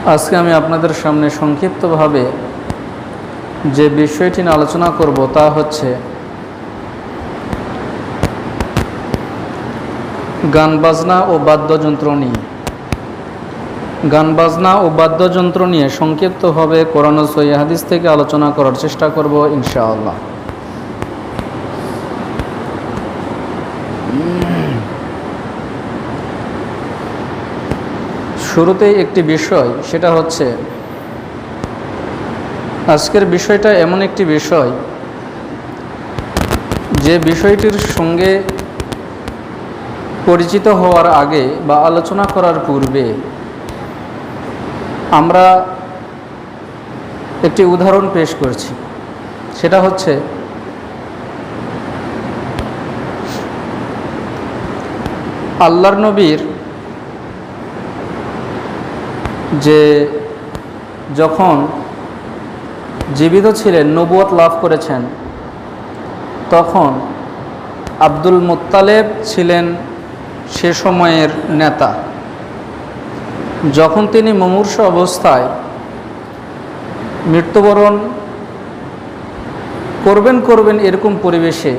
আজকে আমি আপনাদের সামনে সংক্ষিপ্তভাবে যে বিষয়টি নিয়ে আলোচনা করব তা হচ্ছে গান বাজনা ও বাদ্যযন্ত্র নিয়ে। গান বাজনা ও বাদ্যযন্ত্র নিয়ে সংক্ষিপ্তভাবে কোরআন ও সহিহ হাদিস থেকে আলোচনা করার চেষ্টা করব ইনশাআল্লাহ। শুরুতেই একটি বিষয়, সেটা হচ্ছে আজকের বিষয়টা এমন একটি বিষয় যে বিষয়টির সঙ্গে পরিচিত হওয়ার আগে বা আলোচনা করার পূর্বে আমরা একটি উদাহরণ পেশ করছি। সেটা হচ্ছে আল্লাহর নবীর যে যখন জীবিত ছিলেন, নবুয়ত লাভ করেছেন, তখন আব্দুল মুত্তালেব ছিলেন সে সময়ের নেতা। যখন তিনি মুমূর্ষ অবস্থায় মৃত্যুবরণ করবেন এরকম পরিবেশে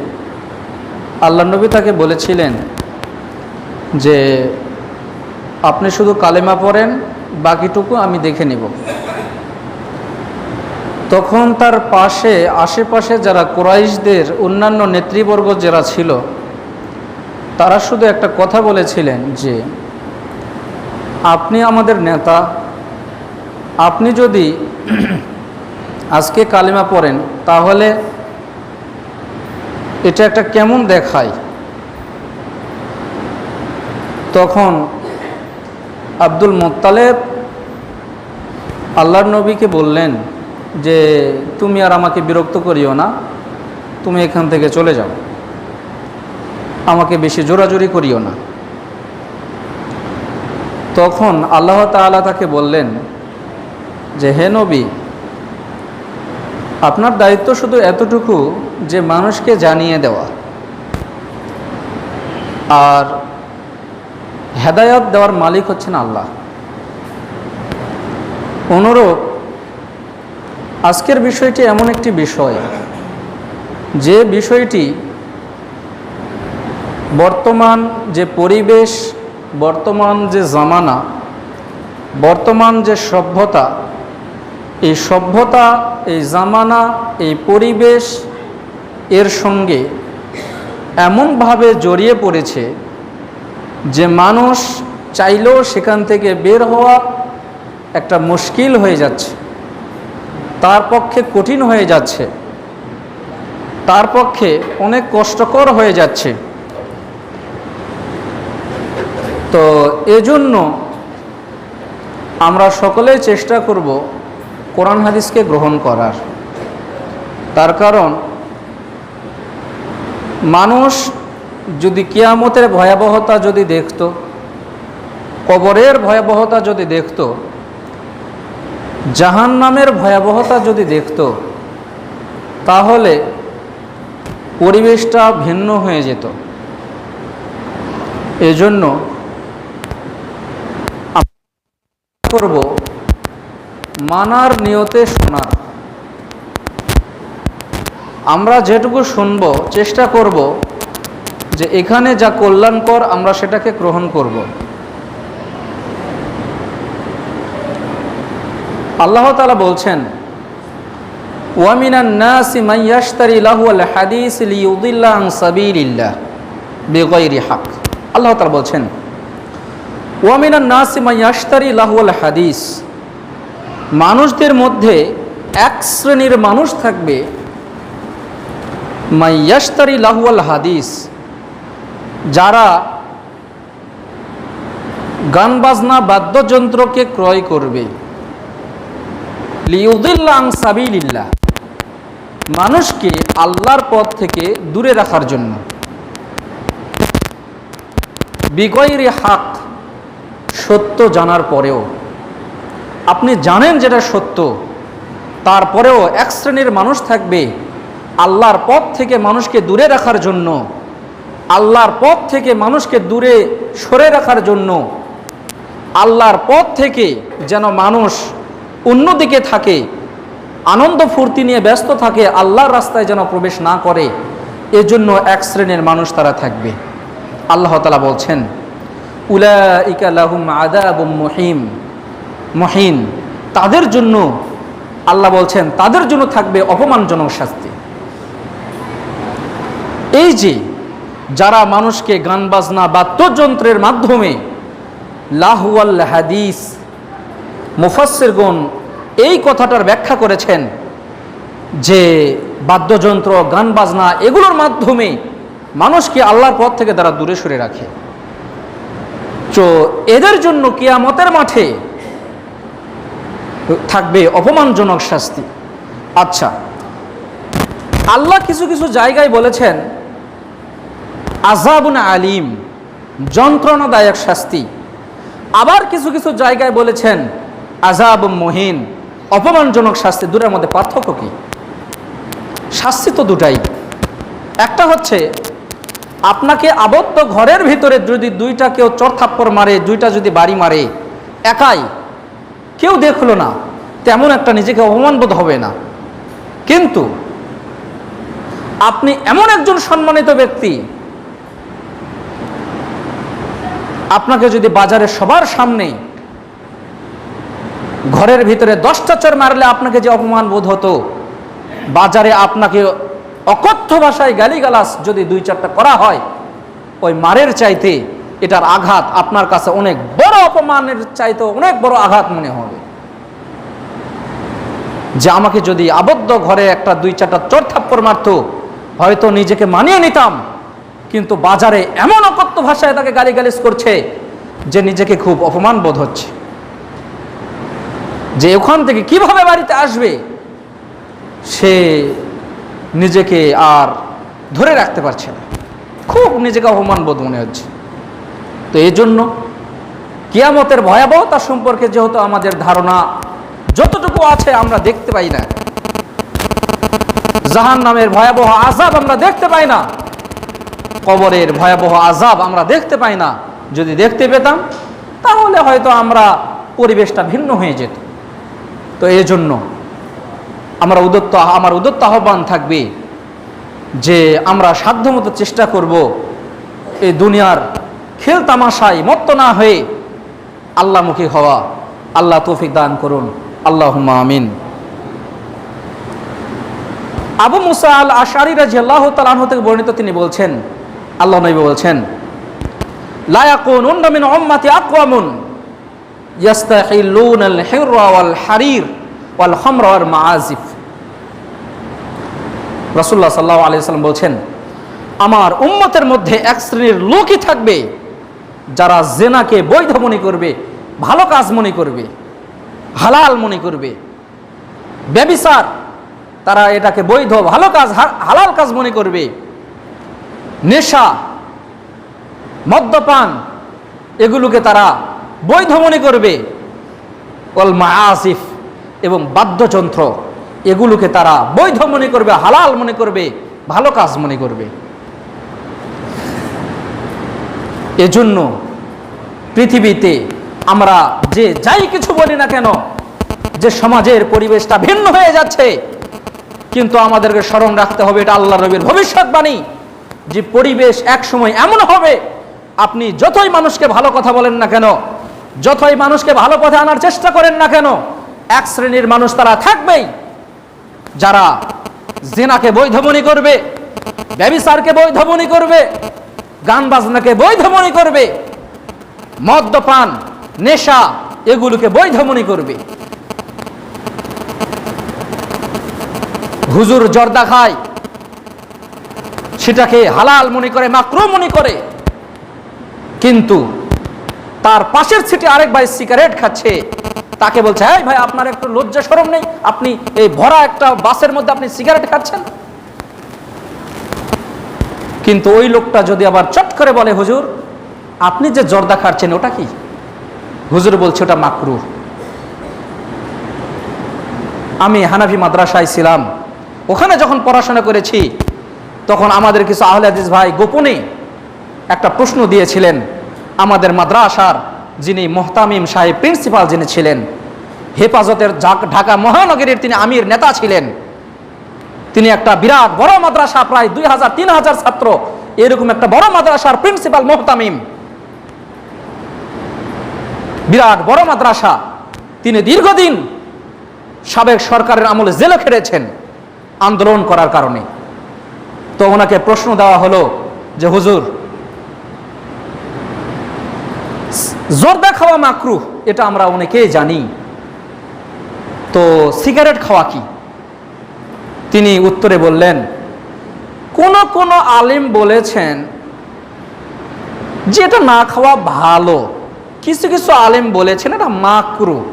আল্লাহ নবী তাকে বলেছিলেন যে আপনি শুধু কালেমা পড়েন, বাকিটুকু আমি দেখে নেব। তখন তার আশেপাশে যারা কুরাইশদের অন্যান্য নেতৃবর্গ যারা ছিল, তারা শুধু একটা কথা বলেছিলেন যে আপনি আমাদের নেতা, আপনি যদি আজকে কালেমা পড়েন তাহলে এটা একটা কেমন দেখায়। তখন আব্দুল মুত্তালেব আল্লাহর নবীকে বললেন যে তুমি আর আমাকে বিরক্ত করিও না, তুমি এখান থেকে চলে যাও, আমাকে বেশি জোরাজুরি করিও না। তখন আল্লাহ তাআলা তাকে বললেন যে হে নবী, আপনার দায়িত্ব শুধু এতটুকু যে মানুষকে জানিয়ে দেওয়া আর হেদায়েত দেওয়ার মালিক হচ্ছেন আল্লাহ। অনুরূপ আজকের বিষয়টি এমন একটি বিষয় যে বিষয়টি বর্তমান যে পরিবেশ, বর্তমান যে জামানা, বর্তমান যে সভ্যতা, এই সভ্যতা, এই জামানা, এই পরিবেশ এর সঙ্গে এমনভাবে জড়িয়ে পড়েছে যে মানুষ চাইলেও সেখান থেকে বের হওয়া একটা মুশকিল হয়ে যাচ্ছে, তার পক্ষে কঠিন হয়ে যাচ্ছে, তার পক্ষে অনেক কষ্টকর হয়ে যাচ্ছে। তো এজন্য আমরা সকলেই চেষ্টা করব কোরআন হাদিসকে গ্রহণ করার। তার কারণ মানুষ যদি কিয়ামতের ভয়াবহতা যদি দেখত, কবরের ভয়াবহতা যদি দেখত, জাহান্নামের ভয়াবহতা যদি দেখত, তাহলে পরিবেশটা ভিন্ন হয়ে যেত। এজন্য করব মানার নিয়তে শোনার। আমরা যেটুকু শুনব চেষ্টা করব যে এখানে যা কল্যাণকর আমরা সেটাকে গ্রহণ করব। আল্লাহ তাআলা বলছেন ওয়া মিনান নাসি মান ইয়াশতারি লাহুল হাদিস লিইউদিল্লা আন সাবিলিল্লাহ বিগাইরি হক। আল্লাহ তাআলা বলছেন ওয়া মিনান নাসি মান ইয়াশতারি লাহুল হাদিস, মানুষদের মধ্যে এক শ্রেণীর মানুষ থাকবে মান ইয়াশতারি লাহুল হাদিস, যারা গান বাজনা বাদ্যযন্ত্রকে ক্রয় করবে, লিইউদিল্লা আন সাবিলিল্লাহ, মানুষকে আল্লাহর পথ থেকে দূরে রাখার জন্য, বিগয়রি হক, সত্য জানার পরেও, আপনি জানেন যেটা সত্য, তারপরেও এক শ্রেণীর মানুষ থাকবে আল্লাহর পথ থেকে মানুষকে দূরে রাখার জন্য, আল্লাহর পথ থেকে মানুষকে দূরে সরে রাখার জন্য আল্লাহর পথ থেকে যেন মানুষ অন্যদিকে থাকে, আনন্দ ফুর্তি নিয়ে ব্যস্ত থাকে, আল্লাহর রাস্তায় যেন প্রবেশ না করে, এজন্য এক শ্রেণীর মানুষ তারা থাকবে। আল্লাহ তাআলা বলছেন উলাইকা লাহুম আযাবুম মুহিন, তাদের জন্য আল্লাহ বলছেন তাদের জন্য থাকবে অপমানজনক শাস্তি। এই যে যারা মানুষকে গান বাজনা বাদ্যযন্ত্রের মাধ্যমে লাহু ওয়াল হাদিস, মুফাসসিরগণ এই কথাটার ব্যাখ্যা করেছেন যে বাদ্যযন্ত্র, গান বাজনা এগুলোর মাধ্যমে মানুষকে আল্লাহর পথ থেকে তারা দূরে সরে রাখে। তো এদের জন্য কিয়ামতের মাঠে থাকবে অপমানজনক শাস্তি। আচ্ছা, আল্লাহ কিছু কিছু জায়গায় বলেছেন আযাবুন আলিম, যন্ত্রণাদায়ক শাস্তি, আবার কিছু কিছু জায়গায় বলেছেন আযাবুম মুহিন, অপমানজনক শাস্তি। দুটার মধ্যে পার্থক্য কি? শাস্তি তো দুটাই। একটা হচ্ছে আপনাকে আবদ্ধ ঘরের ভিতরে যদি দুইটা কেউ চড় থাপ্পড় মারে, দুইটা যদি বাড়ি মারে, একাই, কেউ দেখলো না, তেমন একটা নিজেকে অপমান বোধ হবে না। কিন্তু আপনি এমন একজন সম্মানিত ব্যক্তি, আপনাকে যদি বাজারে সবার সামনে ঘরের ভিতরে 10টা চড় মারলে আপনাকে যে অপমান বোধ হতো, বাজারে আপনাকে অকথ্য ভাষায় গালিগালাজ যদি 2-4টা করা হয়, ওই মারের চাইতে এটার আঘাত আপনার কাছে অনেক বড়, অপমানের চাইতে অনেক বড় আঘাত মনে হবে। যে আমাকে যদি আবদ্ধ ঘরে একটা 2-4টা চড় থাপ্পড় মারতো, হয়তো নিজেকে মানিয়ে নিতাম, কিন্তু বাজারে এমন অকথ্য ভাষায় তাকে গালিগালিজ করছে যে নিজেকে খুব অপমান বোধ হচ্ছে, যে ওখান থেকে কিভাবে বাড়িতে আসবে সে নিজেকে আর ধরে রাখতে পারছে না, খুব নিজেকে অপমান বোধ মনে হচ্ছে। তো এই জন্য কিয়ামতের ভয়াবহতা সম্পর্কে যেহেতু আমাদের ধারণা যতটুকু আছে আমরা দেখতে পাই না, জাহান্নামের ভয়াবহ আযাব আমরা দেখতে পাই না, কবরের ভয়াবহ আযাব আমরা দেখতে পাই না। যদি দেখতে পেতাম তাহলে হয়তো আমরা পরিবেশটা ভিন্ন হয়ে যেত। তো এই জন্য আমার উদ্যত আহ্বান থাকবে যে আমরা সাধ্যমতো চেষ্টা করব এই দুনিয়ার খেল তামাশায় মত্ত না হয়ে আল্লাহমুখী হওয়া। আল্লাহ তৌফিক দান করুন, আল্লাহুম্মা আমিন। আবু মুসা আল আশআরী রাদিয়াল্লাহু তাআলা আনহু থেকে বর্ণিত, তিনি বলছেন, আল্লাহ নবী বলছেন, লা ইয়াকুনুন্না মিন উম্মতি আকওয়ামুন ইয়াস্তাহিলুনাল হিররা ওয়াল হারির ওয়াল খামরা ওয়াল মাআজিফ। রাসূলুল্লাহ সাল্লাল্লাহু আলাইহি ওয়াসাল্লাম বলছেন, আমার উম্মতের মধ্যে এক শ্রেণীর লোকই থাকবে যারা জিনাকে বৈধ মনে করবে, ভালো কাজ মনে করবে, হালাল মনে করবে। ব্যভিচার, তারা এটাকে বৈধ, ভালো কাজ, হালাল কাজ মনে করবে। নেশা, মদ্যপান, এগুলোকে তারা বৈধ মনে করবে। ওয়াল মাআসিফ, এবং বাদ্যযন্ত্র, এগুলোকে তারা বৈধ মনে করবে, হালাল মনে করবে, ভালো কাজ মনে করবে। এজন্য পৃথিবীতে আমরা যে যাই কিছু বলি না কেন, যে সমাজের পরিবেশটা ভিন্ন হয়ে যাচ্ছে, কিন্তু আমাদেরকে স্মরণ রাখতে হবে এটা আল্লাহর নবীর ভবিষ্যৎবাণী, যে পরিবেশ এক সময় এমন হবে, আপনি যতই মানুষকে ভালো কথা বলেন না কেন, যতই মানুষকে ভালো পথে আনার চেষ্টা করেন না কেন, এক শ্রেণীর মানুষ তারা থাকবেই যারা জিনাকে বৈধ মনে করবে, ব্যভিচারকে বৈধ মনে করবে, গান বাজনাকে বৈধ মনে করবে, মদ্যপান, নেশা, এগুলোকে বৈধ মনে করবে। হুজুর জর্দা খায়, সেটাকে হালাল মনে করে, মাকরুহ মনে করে, কিন্তু তার পাশের সিটে আরেক ভাই সিগারেট খাচ্ছে, তাকে বলছে, এই ভাই আপনার একটু লজ্জা শরম নেই, আপনি এই ভরা একটা বাসের মধ্যে আপনি সিগারেট খাচ্ছেন। কিন্তু ওই লোকটা যদি আবার চট করে বলে, হুজুর আপনি যে জর্দা খাচ্ছেন ওটা কি? হুজুর বলছে ওটা মাকরুহ। আমি হানাফি মাদ্রাসায় ছিলাম, ওখানে যখন পড়াশোনা করেছি তখন আমাদের কিছু আহলে হাদিস ভাই গোপনে একটা প্রশ্ন দিয়েছিলেন আমাদের মাদ্রাসার যিনি মোহতামিম সাহেব প্রিন্সিপাল যিনি ছিলেন, হেফাজতের ঢাকা মহানগরীর তিনি আমির নেতা ছিলেন, তিনি একটা বিরাট বড় মাদ্রাসা, প্রায় 2000-3000 ছাত্র, এরকম একটা বড় মাদ্রাসার প্রিন্সিপাল মোহতামিম, বিরাট বড় মাদ্রাসা। তিনি দীর্ঘদিন সাবেক সরকারের আমলে জেলে খেটেছেন আন্দোলন করার কারণে। তো ওনাকে প্রশ্ন দেওয়া হলো যে হুজুর, জর্দা খাওয়া মাকরুহ এটা আমরা অনেকেই জানি, তো সিগারেট খাওয়া কি? তিনি উত্তরে বললেন, কোন কোন আলেম বলেছেন যে এটা না খাওয়া ভালো, কিছু কিছু আলেম বলেছেন এটা মাকরুহ।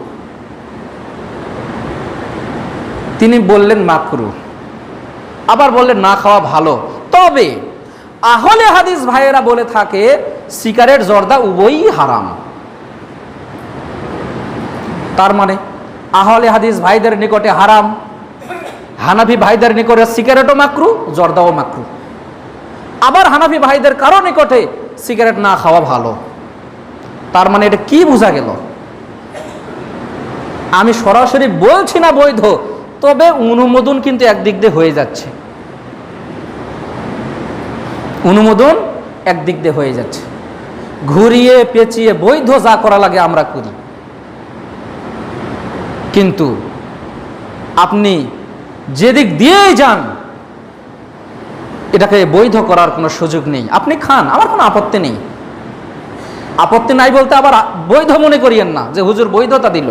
তিনি বললেন মাকরুহ, আবার বললেন না খাওয়া ভালো। তবে আহলে হাদিস ভাইয়েরা বলে থাকে সিগারেট জর্দা উভয়ই হারাম। তার মানে আহলে হাদিস ভাইদের নিকটে হারাম, হানাফি ভাইদের নিকটে সিগারেটও মাকরুহ, জর্দাও মাকরুহ। আবার হানাফি ভাইদের কারো নিকটে সিগারেট না খাওয়া ভালো। তার মানে এটা কি বোঝা গেল? আমি সরাসরি বলছি না বৈধ, তবে অনুমোদন কিন্তু একদিক দিয়ে হয়ে যাচ্ছে, অনুমোদন একদিক দিয়ে হয়ে যাচ্ছে। ঘুরিয়ে পেঁচিয়ে বৈধ যা করা লাগে আমরা করি, কিন্তু আপনি যেদিক দিয়েই যান এটাকে বৈধ করার কোনো সুযোগ নেই। আপনি খান, আমার কোনো আপত্তি নেই। আপত্তি নাই বলতে আবার বৈধ মনে করিয়েন না যে হুজুর বৈধতা দিল,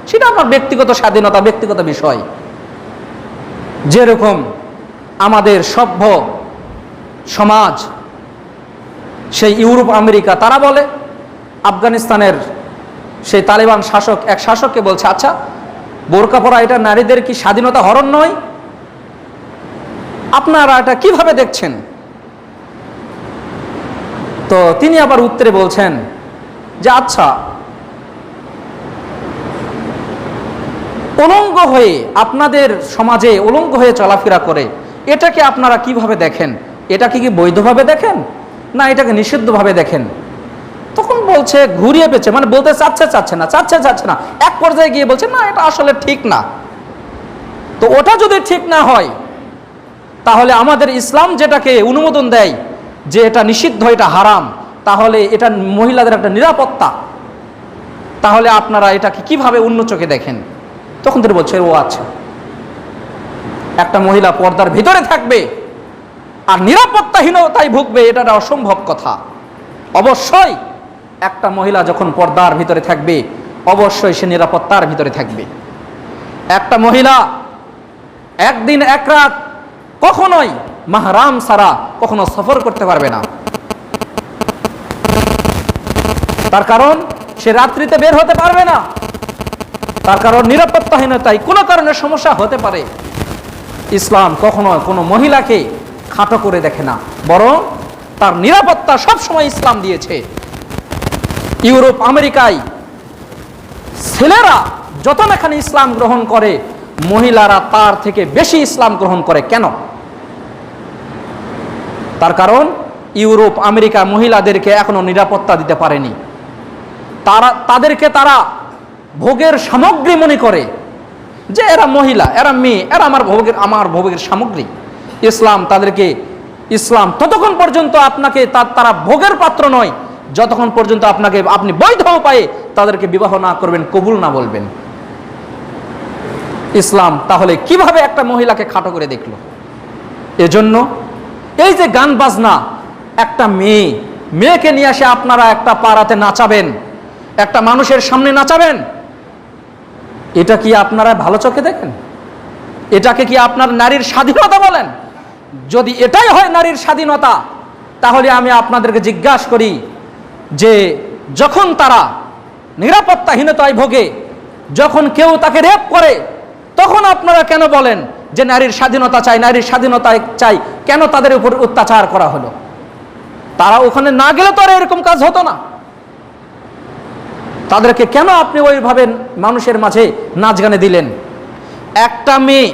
সেটা আপনার ব্যক্তিগত স্বাধীনতা, ব্যক্তিগত বিষয়। যেরকম আমাদের সভ্য সমাজ, সেই ইউরোপ আমেরিকা, তারা বলে আফগানিস্তানের সেই তালেবান শাসক এক শাসককে বলছে, আচ্ছা বোরকা পরা এটা নারীদের কি স্বাধীনতা হরণ নয়? আপনারা এটা কিভাবে দেখছেন? তো তিনি আবার উত্তরে বলছেন যে আচ্ছা, উলঙ্গ হয়ে আপনাদের সমাজে উলঙ্গ হয়ে চলাফেরা করে এটাকে আপনারা কিভাবে দেখেন? এটাকে কি বৈধভাবে দেখেন না এটাকে নিষিদ্ধভাবে দেখেন? তখন বলছে ঘুরিয়ে পেঁচে, মানে বলতে চাচ্ছে না, এক পর্যায়ে গিয়ে বলছে না এটা আসলে ঠিক না। তো ওটা যদি ঠিক না হয় তাহলে আমাদের ইসলাম যেটাকে অনুমোদন দেয় যে এটা নিষিদ্ধ, এটা হারাম, তাহলে এটা মহিলাদের একটা নিরাপত্তা, তাহলে আপনারা এটাকে কিভাবে অন্য চোখে দেখেন? তখন তিনি বলছে ও আচ্ছা, একটা মহিলা পর্দার ভিতরে থাকবে আর নিরাপত্তাহীনতায় ভুগবে, এটা অসম্ভব কথা। অবশ্যই একটা মহিলা যখন পর্দার ভিতরে থাকবে অবশ্যই সে নিরাপত্তার ভিতরে থাকবে। একটা মহিলা একদিন এক রাত কখনোই মাহরাম ছাড়া কখনো সফর করতে পারবে না, তার কারণ সে রাত্রিতে বের হতে পারবে না, তার কারণ নিরাপত্তাহীনতায় কোনো কারণে সমস্যা হতে পারে। ইসলাম কখনো কোনো মহিলাকে খাটো করে দেখে না, বরং তার নিরাপত্তা সবসময় ইসলাম দিয়েছে। ইউরোপ আমেরিকায় ছেলেরা যত এখানে ইসলাম গ্রহণ করে, মহিলারা তার থেকে বেশি ইসলাম গ্রহণ করে। কেন? তার কারণ ইউরোপ আমেরিকা মহিলাদেরকে এখনো নিরাপত্তা দিতে পারেনি। তাদেরকে তারা ভোগের সামগ্রী মনে করে, যে এরা মহিলা, এরা মেয়ে, এরা আমার ভোগের সামগ্রী। ইসলাম ততক্ষণ পর্যন্ত আপনাকে তারা ভোগের পাত্র নয় যতক্ষণ পর্যন্ত আপনি বৈধ উপায়ে তাদেরকে বিবাহ না করবেন, কবুল না বলবেন। ইসলাম তাহলে কিভাবে একটা মহিলাকে খাটো করে দেখলো? এজন্য এই যে গান বাজনা, একটা মেয়েকে নিয়ে আসে আপনারা একটা পাড়াতে নাচাবেন, একটা মানুষের সামনে নাচাবেন, এটা কি আপনারা ভালো চোখে দেখেন? এটাকে কি আপনার নারীর স্বাধীনতা বলেন? যদি এটাই হয় নারীর স্বাধীনতা, তাহলে আমি আপনাদেরকে জিজ্ঞাসা করি যে যখন তারা নিরাপত্তাহীনতায় ভোগে, যখন কেউ তাকে রেপ করে, তখন আপনারা কেন বলেন যে নারীর স্বাধীনতা চাই, নারীর স্বাধীনতা চাই? কেন তাদের উপর অত্যাচার করা হলো? তারা ওখানে না গেলে তো আর এরকম কাজ হতো না। তাদেরকে কেন আপনি ওইভাবে মানুষের মাঝে নাচ গানে দিলেন? একটা মেয়ে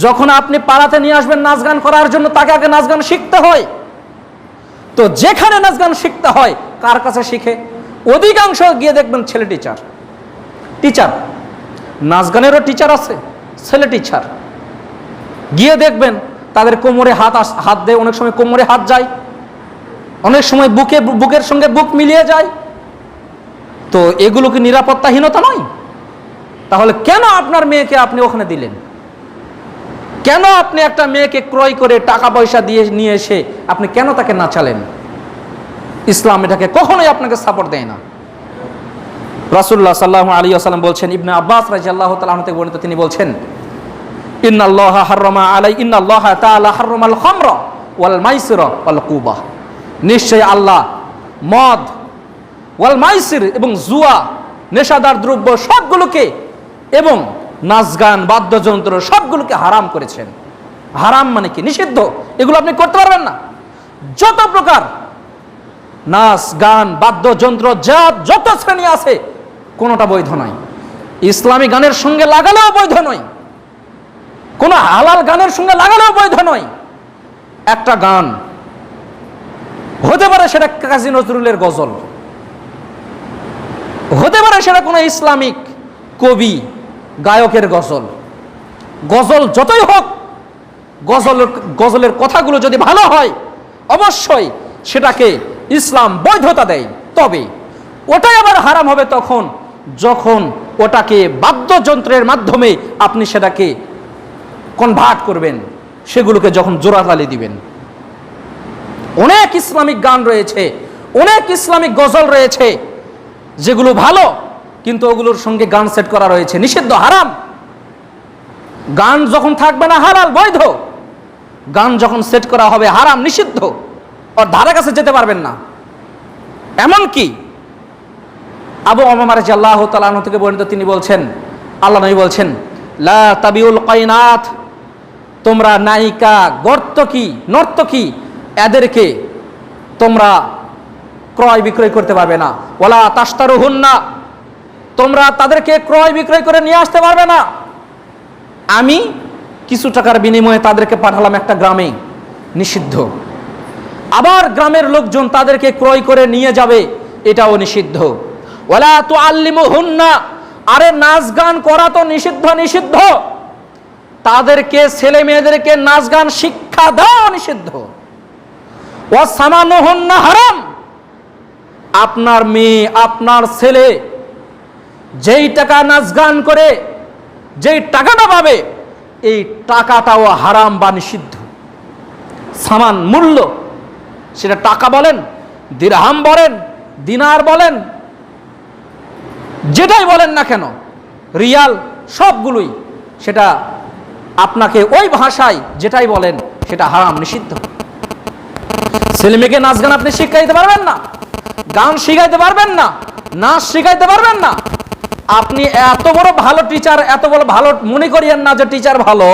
যখন আপনি পাড়াতে নিয়ে আসবেন নাচ গান করার জন্য, তাকে আগে নাচ গান শিখতে হয়। তো যেখানে নাচ গান শিখতে হয়, কার কাছে শিখে? অধিকাংশ গিয়ে দেখবেন ছেলে টিচার। টিচার, নাচ গানেরও টিচার আছে, ছেলে টিচার। গিয়ে দেখবেন তাদের কোমরে হাত দেয়, অনেক সময় কোমরে হাত যায়, অনেক সময় বুকের সঙ্গে বুক মিলিয়ে যায়। তো এগুলো কি নিরাপত্তাহীনতা নয়? তাহলে কেন আপনার মেয়েকে আপনি ওখানে দিলেন? কেন আপনি একটা মেয়েকে ক্রয় করে টাকা পয়সা দিয়ে নিয়ে এসে আপনি কেন তাকে নাচালেন? ইসলাম এটাকে কখনোই আপনাকে সাপোর্ট দেয় না। রাসূলুল্লাহ সাল্লাল্লাহু আলাইহি ওয়াসাল্লাম বলছেন, ইবনে আব্বাস রাদিয়াল্লাহু তাআলা আনহু থেকে বর্ণিত, তিনি বলছেন, ইন্নাল্লাহা তাআলা হাররামাল খামরা ওয়াল মাইসিরা ওয়াল কুবা। নিশ্চয়ই আল্লাহ মদ, ওয়াল মাইসির এবং জুয়া, নেশাদার দ্রব্য সবগুলোকে এবং নাচ গান বাদ্যযন্ত্র সবগুলোকে হারাম করেছেন। হারাম মানে কি? নিষিদ্ধ। এগুলো আপনি করতে পারবেন না। যত প্রকার নাচ গান বাদ্যযন্ত্র যত শ্রেণী আছে কোনোটা বৈধ নয়। ইসলামী গানের সঙ্গে লাগালেও বৈধ নয়, কোন হালাল গানের সঙ্গে লাগালেও বৈধ নয়। একটা গান হতে পারে সেটা কাজী নজরুলের গজল, হতে পারে সেটা কোনো ইসলামিক কবি গায়কের গজল। গজল যতই হোক, গজলের কথাগুলো যদি ভালো হয় অবশ্যই সেটাকে ইসলাম বৈধতা দেয়। তবে ওটাই আবার হারাম হবে তখন যখন ওটাকে বাদ্যযন্ত্রের মাধ্যমে আপনি সেটাকে কনভার্ট করবেন, সেগুলোকে যখন জোড়াতালি দিবেন। অনেক ইসলামিক গান রয়েছে, অনেক ইসলামিক গজল রয়েছে যেগুলো ভালো, কিন্তু ওগুলোর সঙ্গে গান সেট করা রয়েছে, নিষিদ্ধ, হারাম। গান যখন থাকবে না হালাল বৈধ, গান যখন সেট করা হবে হারাম নিষিদ্ধ, ওর ধারে কাছে যেতে পারবেন না। এমনকি আবু উমামা রাদিয়াল্লাহু তাআলা আনহু থেকে বর্ণিত, তিনি বলছেন, আল্লাহ নবী বলছেন, লা তাবিউল কায়নাত, তোমরা নায়িকা নর্তকী এদেরকে তোমরা ক্রয় বিক্রয় করতে পারবে না। ওয়ালা তাশতারুহুন্না, তোমরা তাদেরকে ক্রয় বিক্রয় করে নিয়ে আসতে পারবে না। আমি কিছু টাকার বিনিময়ে তাদেরকে পাঠালাম একটা গ্রামে, নিষিদ্ধ। আবার গ্রামের লোকজন তাদেরকে ক্রয় করে নিয়ে যাবে, এটাও নিষিদ্ধ। ওয়ালা তুআল্লিমুহুন্না, আরে নাচ গান করা তো নিষিদ্ধ। তাদেরকে, ছেলে মেয়েদেরকে নাচ গান শিক্ষা দেওয়া নিষিদ্ধ। ওয়াসামানুহুন্না হারাম, আপনার মেয়ে আপনার ছেলে যেই টাকা নাচ গান করে যেই টাকাটা পাবে এই টাকাটাও হারাম বা নিষিদ্ধ। সামান, মূল্য, সেটা টাকা বলেন, দিরহাম বলেন, দিনার বলেন, যেটাই বলেন না কেন, রিয়াল, সবগুলোই, সেটা আপনাকে ওই ভাষায় যেটাই বলেন সেটা হারাম, নিষিদ্ধ। ছেলে মেয়েকে নাচ গান আপনি শিখাইতে পারবেন না, গান শিখাইতে পারবেন না, নাচ শিখাইতে পারবেন না। আপনি এত বড় ভালো টিচার, এত বড় ভালো মনে করিয়েন না যে টিচার ভালো,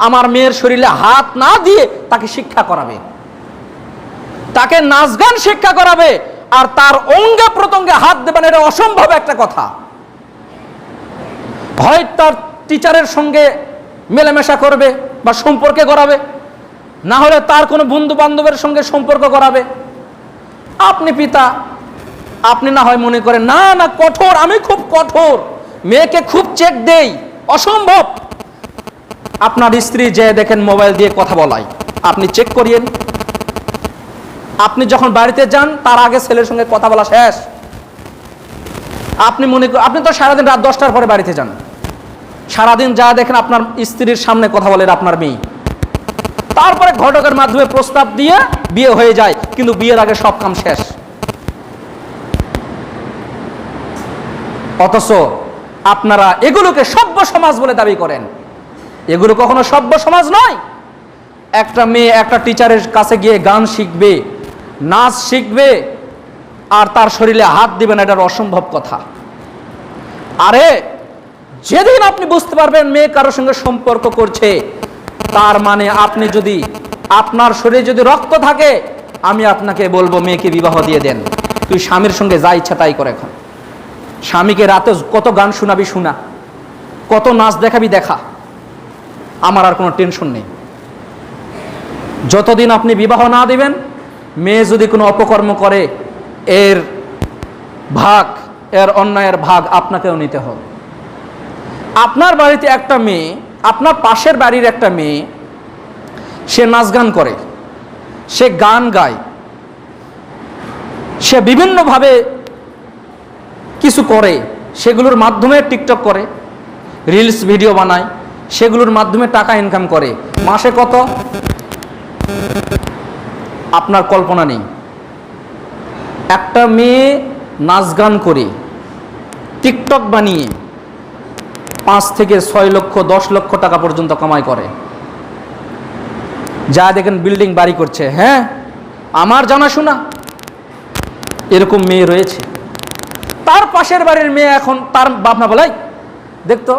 আমার মেয়ের শরীরে হাত না দিয়ে তাকে শিক্ষা করাবে, তাকে নাচ গান শিক্ষা করাবে, আর তার অঙ্গে প্রত্যঙ্গে হাত দেবেন, এটা অসম্ভব একটা কথা। হয় তার টিচারের সঙ্গে মেলামেশা করবে বা সম্পর্কে করাবে, না হলে তার কোনো বন্ধু বান্ধবের সঙ্গে সম্পর্ক করাবে। আপনি পিতা, আপনি না হয় মনে করেন না কঠোর, আমি খুব কঠোর, মেয়েকে খুব চেক দেই, অসম্ভব। আপনার স্ত্রী যে দেখেন মোবাইল দিয়ে কথা বলায়, আপনি চেক করিয়েন। আপনি যখন বাড়িতে যান তার আগে ছেলের সঙ্গে কথা বলা শেষ। আপনি মনে করেন, আপনি তো সারাদিন রাত 10টার পরে বাড়িতে যান, সারাদিন যা দেখেন আপনার স্ত্রীর সামনে কথা বলেন আপনার মেয়ে, তারপরে ঘটকের মাধ্যমে প্রস্তাব দিয়ে বিয়ে হয়ে যায়, কিন্তু বিয়ের আগে সব কাম শেষ। অথচ আপনারা এগুলোকে সভ্য সমাজ বলে দাবি করেন, এগুলো কখনো সভ্য সমাজ নয়। একটা মেয়ে একটা টিচারের কাছে গিয়ে গান শিখবে, নাচ শিখবে, আর তার শরীরে হাত দিবেন, এটার অসম্ভব কথা। আরে যেদিন আপনি বুঝতে পারবেন মেয়ে কারোর সঙ্গে সম্পর্ক করছে, তার মানে আপনি যদি, আপনার শরীরে যদি রক্ত থাকে, আমি আপনাকে বলবো মেয়েকে বিবাহ দিয়ে দেন। তুই স্বামীর সঙ্গে যা ইচ্ছা তাই করে এখন। স্বামীকে রাতে কত গান শোনাবি শোনা, কত নাচ দেখাবি দেখা, আমার আর কোনো টেনশন নেই। যতদিন আপনি বিবাহ না দিবেন, মেয়ে যদি কোনো অপকর্ম করে, এর ভাগ, এর অন্যায়ের ভাগ আপনাকেও নিতে হবে। আপনার বাড়িতে একটা মেয়ে, আপনার পাশের বাড়ির একটা মেয়ে, সে নাচ গান করে, সে গান গায়, সে বিভিন্নভাবে কিছু করে, সেগুলোর মাধ্যমে টিকটক করে, রিলস ভিডিও বানায়, সেগুলোর মাধ্যমে টাকা ইনকাম করে। মাসে কত আপনার কল্পনা নেই। একটা মেয়ে নাচ গান করে, টিকটক বানিয়ে 5 থেকে 6 লক্ষ 10 লক্ষ টাকা পর্যন্ত কামাই করে। যা দেখেন বিল্ডিং বাড়ি করছে, হ্যাঁ আমার জানাশোনা এরকম মেয়ে রয়েছে। তার পাশের বাড়ির মেয়ে এখন তার বাপ মা বলে, দেখতো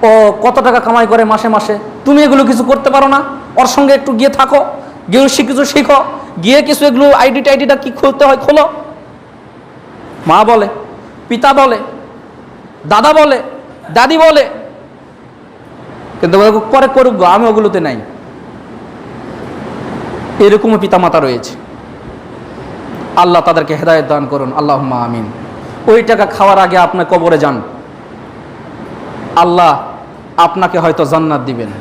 ও কত টাকা কামাই করে মাসে মাসে, তুমি এগুলো কিছু করতে পারো না? ওর সঙ্গে একটু গিয়ে থাকো, গিয়ে কিছু শিখো, গিয়ে কিছু এগুলো আইডিটা কি খুলতে হয় খোলো। মা বলে, পিতা বলে, দাদা বলে, দাদি বলে, কিন্তু করে করুক, আমি ওগুলোতে নাই। এরকমও পিতামাতা রয়েছে। আল্লাহ তাদেরকে হেদায়েত দান করুন, আল্লাহুম্মা আমিন। ওই টাকা খাওয়ার আগে আপনি কবরে যান, আল্লাহ আপনাকে হয়তো জান্নাত দিবেন,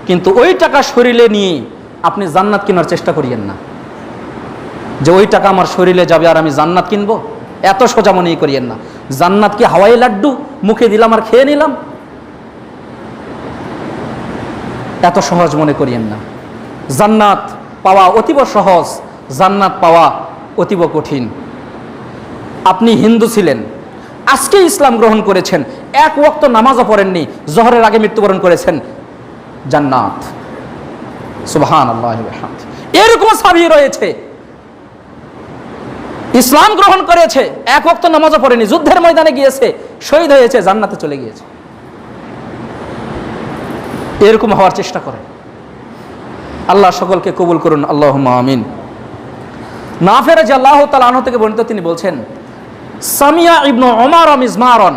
কিন্তু ওই টাকা শরীরে নিয়ে আপনি জান্নাত কেনার চেষ্টা করিয়েন না, যে ওই টাকা আমার শরীরে যাবে আর আমি জান্নাত কিনবো। এত সোজা মনেই করিয়েন না। জান্নাত কি হাওয়াই লাড্ডু মুখে দিলাম আর খেয়ে নিলাম? এত সহজ মনে করিয়েন না। জান্নাত পাওয়া অতীব সহজ, জান্নাত পাওয়া অতীব কঠিন। আপনি হিন্দু ছিলেন, আজকে ইসলাম গ্রহণ করেছেন, এক ওয়াক্ত নামাজও পড়েননি, জোহরের আগে মৃত্যুবরণ করেছেন, জান্নাত। সুবহানাল্লাহ ওয়া বিহামদিহি। এরকম সাহাবী রয়েছে, ইসলাম গ্রহণ করেছে, এক ওয়াক্ত নামাজও পড়েনি, যুদ্ধের ময়দানে গিয়েছে, শহীদ হয়েছে, জান্নাতে চলে গিয়েছে। এরকম হওয়ার চেষ্টা করে। আল্লাহ সকলকে কবুল করুন, আল্লাহুম্মা আমিন। নাফে রাদিয়াল্লাহু তাআলা আনহু থেকে বর্ণিত, তিনি বলছেন, সামিয়া ইবনু ওমর মিজমারন,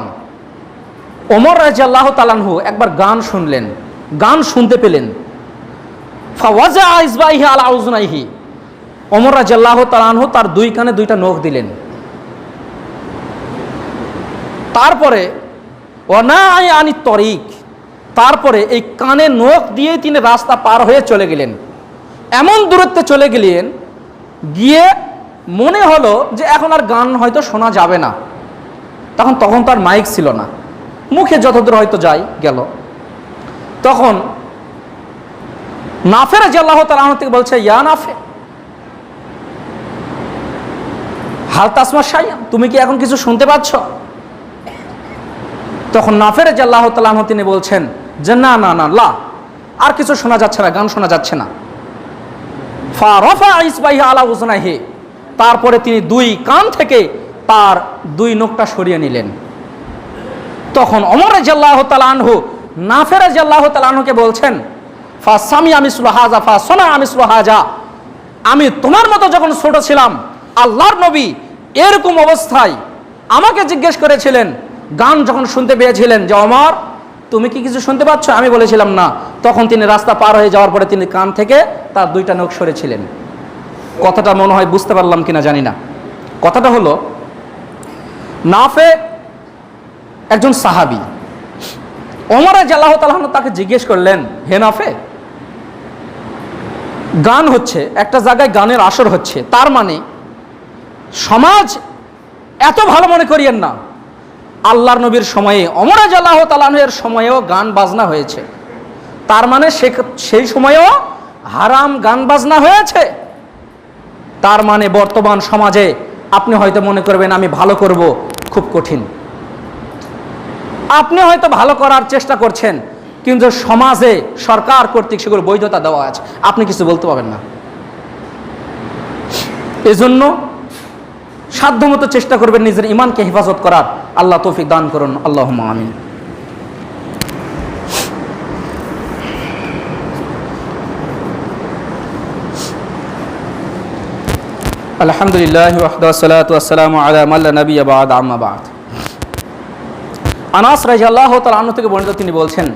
ওমর রাদিয়াল্লাহু তাআলা আনহু একবার গান শুনলেন, গান শুনতে পেলেন। ফাওয়াজা ইসবাইহি আলা উযনাইহি, ওমর রাদিয়াল্লাহু তাআলা আনহু তার 2 কানে 2টা নখ দিলেন। তারপরে ওয়ানাই আনি তরিক, তারপরে এই কানে নখ দিয়ে তিনি রাস্তা পার হয়ে চলে গেলেন। এমন দূরত্বে চলে গেলেন, গিয়ে মনে হলো যে এখন আর গান হয়তো শোনা যাবে না। তখন তার মাইক ছিল না, মুখে যতদূর হয়তো যাই গেল। তখন নাফে রাদিয়াল্লাহু তাআলা আনহু থেকে বলছে, ইয়া নাফে হাল তাসমা শাইআন, তুমি কি এখন কিছু শুনতে পাচ্ছ? তখন নাফে রাদিয়াল্লাহু তাআলা আনহু তিনি বলছেন যে না না না, লা, আর কিছু শোনা যাচ্ছে না, গান শোনা যাচ্ছে না। ফারাফা ইসবাইহি আলা উযনাইহি, তারপরে তিনি 2 কান থেকে তার 2 নখটা সরিয়ে নিলেন। তখন ওমর রাদিয়াল্লাহু তাআলা আনহু নাফে রাদিয়াল্লাহু তাআলা আনহুকে বলছেন, ফা সামিয়া মিসলু হাযা ফা সানা মিসলু হাযা, আমি তোমার মতো যখন ছোট ছিলাম, আল্লাহর নবী এরকম অবস্থায় আমাকে জিজ্ঞেস করেছিলেন, গান যখন শুনতে পেয়েছিলেন, যে ওমর তুমি কি কিছু শুনতে পাচ্ছ? আমি বলেছিলাম না। তখন তিনি রাস্তা পার হয়ে যাওয়ার পরে তিনি কান থেকে তার 2টা নখ সরেছিলেন। কথাটা মনে হয় বুঝতে পারলাম কিনা জানি না। কথাটা হলো, নাফে একজন সাহাবী, ওমর রাদিয়াল্লাহু তাআলা আনহু তাকে জিজ্ঞেস করলেন, হে নাফে, গান হচ্ছে, একটা জায়গায় গানের আসর হচ্ছে, তার মানে সমাজ এত ভালো মনে করিয়েন না, আল্লাহর নবীর সময়ে, ওমর রাদিয়াল্লাহু তাআলা আনহু এর সময়েও গান বাজনা হয়েছে, তার মানে সেই সময়েও হারাম গান বাজনা হয়েছে। তার মানে বর্তমান সমাজে আপনি হয়তো মনে করবেন আমি ভালো করব, খুব কঠিন। আপনি হয়তো ভালো করার চেষ্টা করছেন, কিন্তু সমাজে সরকার কর্তৃক সেগুলো বৈধতা দেওয়া আছে, আপনি কিছু বলতে পারবেন না। এজন্য সাধ্যমতো চেষ্টা করবেন নিজের ঈমানকে হেফাজত করার। আল্লাহ তৌফিক দান করুন, আল্লাহুম্মা আমিন। আলহামদুলিল্লাহ ওয়াহদাহু ওয়াসসালাতু ওয়াসসালামু আলা মান লা নাবিয়্যা বা'দ, আম্মা বা'দ। আনাস রাদিয়াল্লাহু তাআলা আনহু থেকে বর্ণিত, তিনি বলছেন,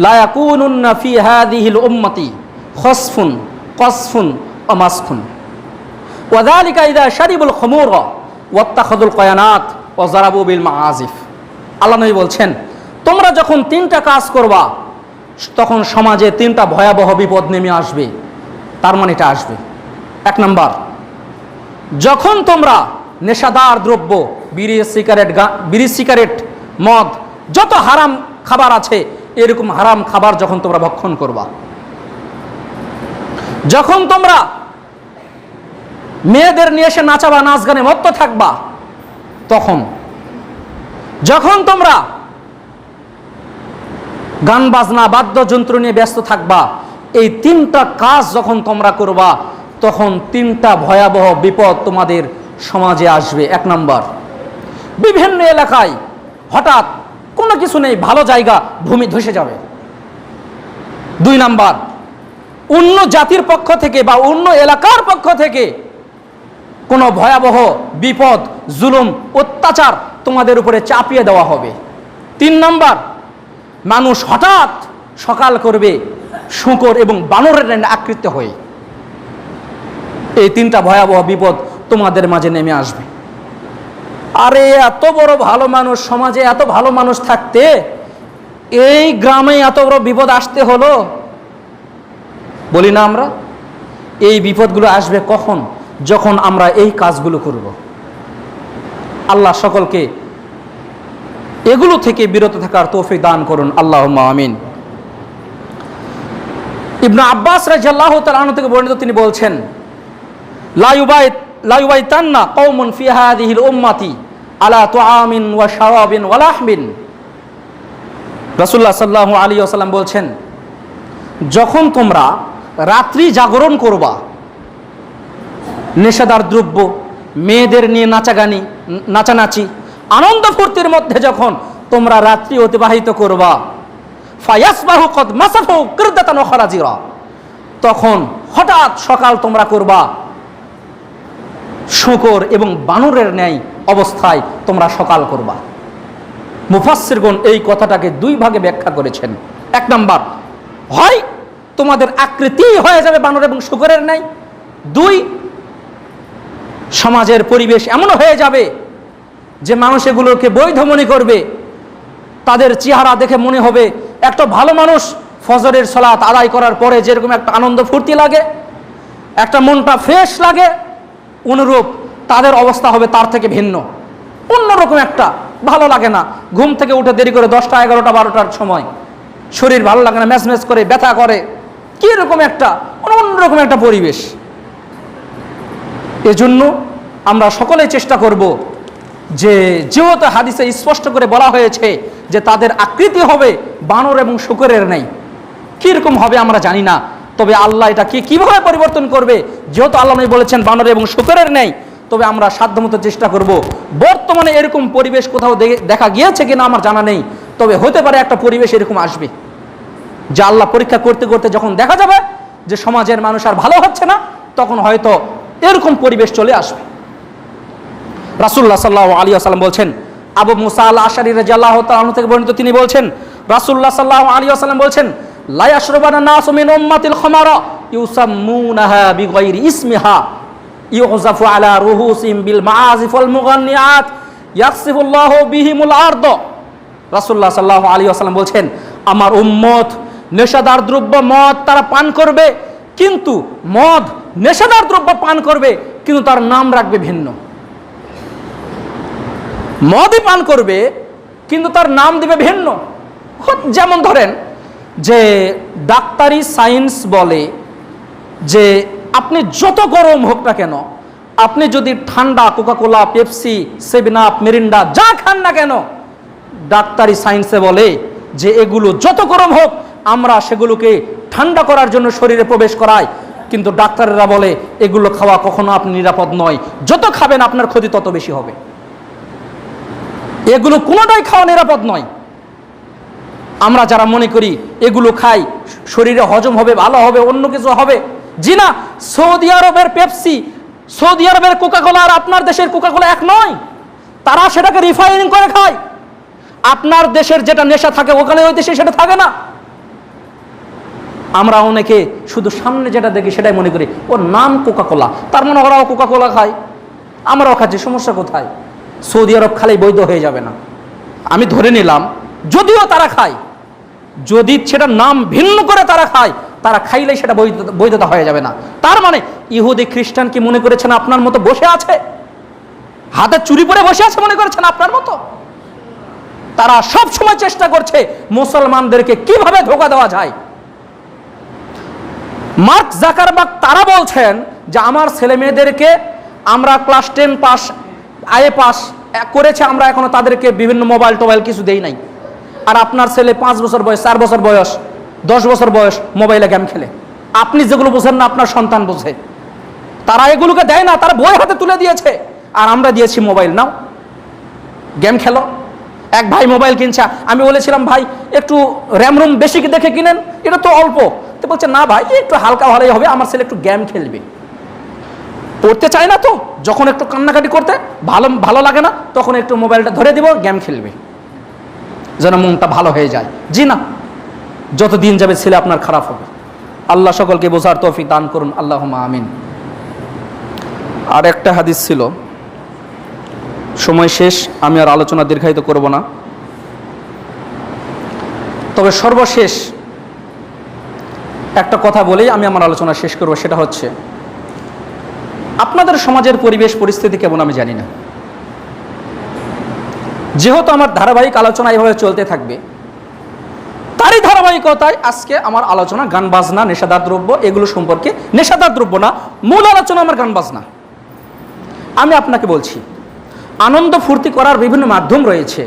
লা ইয়াকুনুন্না ফি হাযিহিল উম্মতি খাসফুন কাসফুন ওয়া মাসখুন ওয়া যালিকা ইযা শারিবুল খুমুরা ওয়াত্তাখাযুল কয়ানাত ওয়া যারাবু বিল মাআজিফ। আল্লাহ নবী বলছেন, তোমরা যখন তিনটা কাজ করবা তখন সমাজে তিনটা ভয়াবহ বিপদ নেমে আসবে। তার মানে এটা আসবে, এক নাম্বার, যখন তোমরা নেশাদার দ্রব্য, বিড়ি সিগারেট মদ যত হারাম খাবার আছে এরকম হারাম খাবার যখন তোমরা ভক্ষণ করবা, যখন তোমরা মেয়েদের নিয়ে এসে নাচাবা, নাচ গানে মত্ত থাকবা, তখন যখন তোমরা গান বাজনা বাদ্যযন্ত্র নিয়ে ব্যস্ত থাকবা, এই তিনটা কাজ যখন তোমরা করবা তখন তিনটা ভয়াবহ বিপদ তোমাদের সমাজে আসবে। এক নাম্বার, বিভিন্ন এলাকায় হঠাৎ কোনো কিছু নেই, ভালো জায়গা ভূমি ধসে যাবে। দুই নাম্বার, অন্য জাতির পক্ষ থেকে বা অন্য এলাকার পক্ষ থেকে কোনো ভয়াবহ বিপদ, জুলুম, অত্যাচার তোমাদের উপরে চাপিয়ে দেওয়া হবে। তিন নাম্বার, মানুষ হঠাৎ সকাল করবে শূকর এবং বানরের আকৃষ্ট হয়ে। এই তিনটা ভয়াবহ বিপদ তোমাদের মাঝে নেমে আসবে। আরে এত বড় ভালো মানুষ, সমাজে এত ভালো মানুষ থাকতে এই গ্রামে এত বড় বিপদ আসতে হলো, বলি না আমরা? এই বিপদগুলো আসবে কখন? যখন আমরা এই কাজগুলো করব। আল্লাহ সকলকে এগুলো থেকে বিরত থাকার তৌফিক দান করুন, আল্লাহুম্মা আমিন। ইবনে আব্বাস রাদিয়াল্লাহু তাআলা আনহু থেকে বর্ণিত, তিনি বলছেন, লা ইউবাইতান্না কওমুন ফি হাযিহিল উম্মতি আলা তুআমিন ওয়া শারাবিন ওয়া লাহমিন। রাসূলুল্লাহ সাল্লাল্লাহু আলাইহি ওয়াসাল্লাম বলছেন, যখন তোমরা রাত্রি জাগরণ করবা, নেশাদার দ্রব্য, মেয়েদের নিয়ে নাচানাচি, আনন্দ ফুর্তির মধ্যে যখন তোমরা রাত্রি অতিবাহিত করবা, ফায়াসবাহু কদ মাসাফু কিরদাতান ওয়া খারাজিরা, তখন হঠাৎ সকাল তোমরা করবা শূকর এবং বানরের ন্যায় অবস্থায় তোমরা সকাল করবা। মুফাসসিরগণ এই কথাটাকে দুই ভাগে ব্যাখ্যা করেছেন। এক নাম্বার, হয় তোমাদের আকৃতি হয়ে যাবে বানর এবং শূকরের ন্যায়। দুই, সমাজের পরিবেশ এমন হয়ে যাবে যে মানুষ এগুলোকে বৈধ মনে করবে। তাদের চেহারা দেখে মনে হবে একটা ভালো মানুষ ফজরের সালাত আদায় করার পরে যেরকম একটা আনন্দ ফুর্তি লাগে, একটা মনটা ফ্রেশ লাগে, অনুরূপ তাদের অবস্থা হবে তার থেকে ভিন্ন, অন্যরকম একটা ভালো লাগে না। ঘুম থেকে উঠে দেরি করে 10টা 11টা 12টার সময় শরীর ভালো লাগে না, ম্যাচম্যাচ করে, ব্যথা করে, কীরকম একটা অন্যরকম একটা পরিবেশ। এজন্য আমরা সকলেই চেষ্টা করব যে, যেহেতু হাদিসে স্পষ্ট করে বলা হয়েছে যে তাদের আকৃতি হবে বানর এবং শূকরের নেই, কীরকম হবে আমরা জানি না, তবে আল্লাহ এটা কিভাবে পরিবর্তন করবে, যেহেতু আল্লাহ নবী বলেছেন বানর এবং শূকরের নেই, তবে আমরা সাধ্যমতো চেষ্টা করব। বর্তমানে এরকম পরিবেশ কোথাও দেখা গিয়েছে কিনা আমার জানা নেই, তবে হতে পারে একটা পরিবেশ এরকম আসবে যা আল্লাহ পরীক্ষা করতে করতে যখন দেখা যাবে যে সমাজের মানুষ আর ভালো হচ্ছে না, তখন হয়তো এরকম পরিবেশ চলে আসবে। রাসূলুল্লাহ সাল্লাল্লাহু আলাইহি ওয়াসাল্লাম বলছেন, আবু মুসা আল আশআরী রাদিয়াল্লাহু তাআলা আনহু থেকে বর্ণিত, তিনি বলছেন, রাসূলুল্লাহ সাল্লাল্লাহু আলাইহি ওয়াসাল্লাম বলছেন, লা ইয়াশরাবানা নাসু মিন উম্মাতিল খামারা ইউসাম্মুনাহা বিগাইরি ইসমিহা ইউযাফু আলা রুহুসিহিম বিল মাআজিফ ওয়াল মুগান্নিয়াত ইয়াকসিফুল্লাহু বিহিমুল আরদ। রাসূলুল্লাহ সাল্লাল্লাহু আলাইহি ওয়াসাল্লাম বলছেন, আমার উম্মত নেশাদার দ্রব্য মদ তারা পান করবে, কিন্তু মদ নেশাদার দ্রব্য পান করবে কিন্তু তার নাম রাখবে ভিন্ন। মদই পান করবে কিন্তু তার নাম দিবে ভিন্ন। যেমন ধরেন যে ডাক্তারি সায়েন্স বলে যে আপনি যত গরম হোক না কেন, আপনি যদি ঠান্ডা Coca Cola, Pepsi, seven up, Mirinda যা খান না কেন, ডাক্তারি সায়েন্সে বলে যে এগুলো যত গরম হোক আমরা সেগুলোকে ঠান্ডা করার জন্য শরীরে প্রবেশ করাই, কিন্তু ডাক্তারেরা বলে এগুলো খাওয়া কখনো আপনি নিরাপদ নয়, যত খাবেন আপনার ক্ষতি তত বেশি হবে, এগুলো কোনোটাই খাওয়া নিরাপদ নয়। আমরা যারা মনে করি এগুলো খাই শরীরে হজম হবে, ভালো হবে, অন্য কিছু হবে, জি না। সৌদি আরবের পেপসি, সৌদি আরবের কোকাকোলা আর আপনার দেশের কোকাকোলা এক নয়, তারা সেটাকে রিফাইনিং করে খায়। আপনার দেশের যেটা নেশা থাকে ওখানে ওই দেশে সেটা থাকে না। আমরা অনেকে শুধু সামনে যেটা দেখি সেটাই মনে করি ওর নাম কোকাকোলা, তার মানে ওরাও কোকাকোলা খায়। আমরাও খাচ্ছি, সমস্যা কোথায়? সৌদি আরব খালি বৈধ হয়ে যাবে না। আমি ধরে নিলাম যদিও তারা খায়, যদি সেটা নাম ভিন্ন করে তারা খায়, তারা খাইলে সেটা বৈধতা হয়ে যাবে না। তার মানে ইহুদি খ্রিস্টান কি মনে করেছেন আপনার মতো বসে আছে, হাতে চুরি পরে বসে আছে মনে করেছেন আপনার মতো? তারা সব সময় চেষ্টা করছে মুসলমানদেরকে কিভাবে ধোঁকা দেওয়া যায়। মার্ক জাকারবার্গ তারা বলছেন যে আমার ছেলে মেয়েদেরকে আমরা ক্লাস 10 পাস, আইএ পাস করেছে, আমরা এখনো তাদেরকে বিভিন্ন মোবাইল টোবাইল কিছু দেই নাই। আর আপনার ছেলে 5 বছর বয়স, 4 বছর বয়স, 10 বছর বয়স মোবাইলে গেম খেলে। আপনি যেগুলো বোঝেন না আপনার সন্তান বোঝে। তারা এগুলোকে দেয় না, তারা বই হাতে তুলে দিয়েছে, আর আমরা দিয়েছি মোবাইল, নাও গেম খেলো। এক ভাই মোবাইল কিনছে, আমি বলেছিলাম ভাই একটু র্যাম রোম বেশি দেখে কিনেন, এটা তো অল্প। তো বলছে না ভাই একটু হালকা ভালোই হবে, আমার ছেলে একটু গেম খেলবে। পড়তে চায় না তো, যখন একটু কান্নাকাটি করতে ভালো লাগে না, তখন একটু মোবাইলটা ধরে দিব, গেম খেলবে, যেন মনটা ভালো হয়ে যায়। জি না, যত দিন যাবে ছেলে আপনার খারাপ হবে। আল্লাহ সকলকে বোঝার তৌফিক দান করুন, আল্লাহুম্মা আমিন। আর একটা হাদিস ছিল, সময় শেষ, আমি আর আলোচনা দীর্ঘায়িত করব না। তবে সর্বশেষ একটা কথা বলেই আমি আমার আলোচনা শেষ করব, সেটা হচ্ছে আপনাদের সমাজের পরিবেশ পরিস্থিতি কেমন আমি জানি না। যেহেতু আমার ধারাবাহিক আলোচনা এইভাবে চলতে থাকবে, তারই ধারাবাহিকতায় আজকে আমার আলোচনা গান বাজনা, নেশাদার দ্রব্য এগুলো সম্পর্কে। নেশাদার দ্রব্য না, মূল আলোচনা আমার গান বাজনা। আমি আপনাকে বলছি, আনন্দ ফুর্তি করার বিভিন্ন মাধ্যম রয়েছে।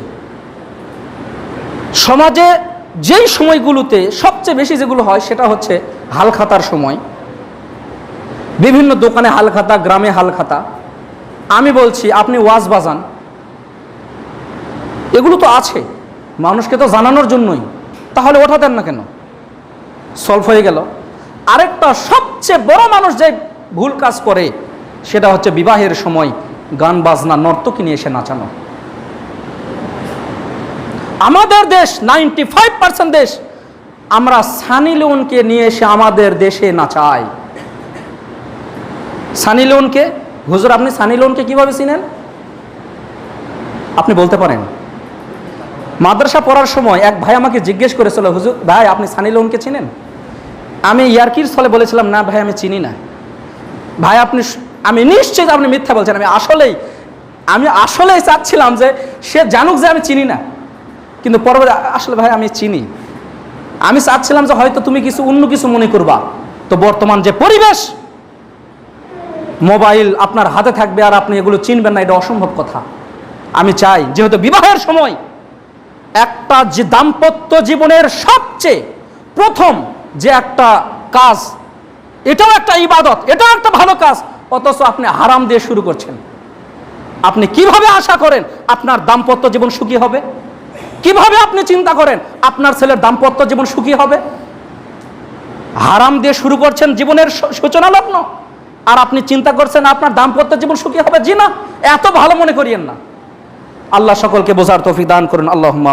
সমাজে যেই সময়গুলোতে সবচেয়ে বেশি যেগুলো হয় সেটা হচ্ছে হালখাতার সময়। বিভিন্ন দোকানে হালখাতা, গ্রামে হালখাতা। আমি বলছি আপনি ওয়াজ বাজান, এগুলো তো আছে, মানুষকে তো জানানোর জন্যই, তাহলে ওঠাতেন না কেন? সলভ হয়ে গেল। আরেকটা সবচেয়ে বড় মানুষ যে ভুল কাজ করে সেটা হচ্ছে বিবাহের সময় গান বাজনা, নর্তকী নিয়ে এসে নাচানো। আমাদের দেশ 95% দেশ আমরা সানি লিওনকে নিয়ে এসে আমাদের দেশে নাচাই। সানি লিওনকে, হুজুর আপনি সানি লিওনকে কিভাবে চিনেন? আপনি বলতে পারেন? মাদ্রাসা পড়ার সময় এক ভাই আমাকে জিজ্ঞেস করেছিল, হুজুর ভাই আপনি সানি লিওনকে চিনেন? আমি ইয়ার্কির ছলে বলেছিলাম না ভাই আমি চিনি না। ভাই আমি নিশ্চিত আপনি মিথ্যা বলছেন। আমি আসলেই চাচ্ছিলাম যে সে জানুক যে আমি চিনি না, কিন্তু পরবর্তী আসলে ভাই আমি চিনি। আমি চাচ্ছিলাম যে হয়তো তুমি অন্য কিছু মনে করবা। তো বর্তমান যে পরিবেশ, মোবাইল আপনার হাতে থাকবে আর আপনি এগুলো চিনবেন না, এটা অসম্ভব কথা। আমি চাই যেহেতু বিবাহের সময় একটা যে দাম্পত্য জীবনের সবচেয়ে প্রথম যে একটা কাজ, এটাও একটা ইবাদত, এটাও একটা ভালো কাজ, অথচ আপনি হারাম দিয়ে শুরু করছেন। আপনি কিভাবে আশা করেন আপনার দাম্পত্য জীবন সুখী হবে? কিভাবে আপনি চিন্তা করেন আপনার ছেলের দাম্পত্য জীবন সুখী হবে? হারাম দিয়ে শুরু করছেন জীবনের সূচনা লগ্ন, আর আপনি চিন্তা করছেন আপনার দাম্পত্য জীবন সুখী হবে? জি না, এত ভালো মনে করিয়েন না। আল্লাহ সকলকে বোঝার তৌফিক দান করুন, আল্লাহুম্মা